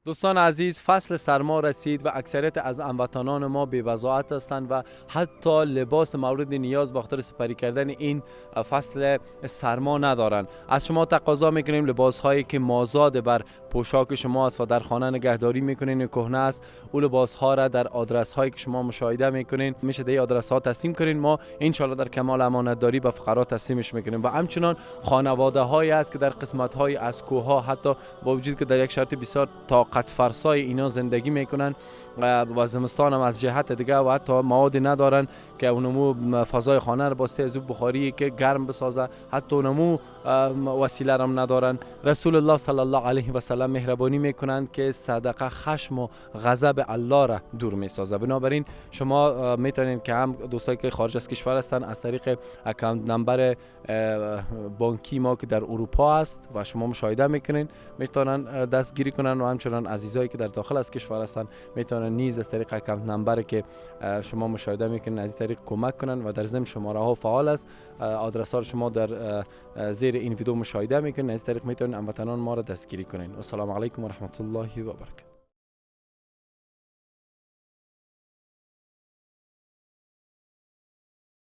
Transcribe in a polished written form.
دوستان عزیز، فصل سرما رسید و اکثریت از هموطنان ما بی‌وضاحت هستند و حتی لباس مورد نیاز به خاطر سپری کردن این فصل سرما ندارند. از شما تقاضا میکنیم لباس هایی که مازاد بر پوشاک شما است و در خانه نگهداری میکنین کهنه است، اون لباس ها را در آدرس هایی که شما مشاهده میکنین میشه در آدرس ها تسلیم کنین. ما ان شاء الله در کمال امانت داری به فقرا تسلیمش میکنیم. و همچنان خانواده هایی است که در قسمت های از کوه ها، حتی با وجود که در یک شرط بسیار طاقت فرسای اینا زندگی میکنن و زمستان هم از جهت دیگه و حتی مواد ندارن که اونمو فضای خانه رو باسته از بخاری که گرم بسازه، حتی اونمو وسیله هم ندارن. رسول الله صلی الله علیه و سلم مهربانی میکنند که صدقه خشم و غضب الله را دور میسازه. بنابراین شما میتونین که هم دوستایی که خارج از کشور هستن از طریق اکانت نمبر بانکی ما که در اروپا است و شما مشاهده میکنین میتونن دستگیری کنن و همچنان عزیزایی که در داخل از کشور هستن میتونن نیز از طریق اکانت نمبر که شما مشاهده میکنین از طریق کمک کنن و در ضمن شماره ها فعال است. آدرس ها شما در زیر این ویدیو مشاهده میکنین، از طریق میتونین هموطنان ما را دستگیری کنین. السلام علیکم و رحمت الله و برکاته.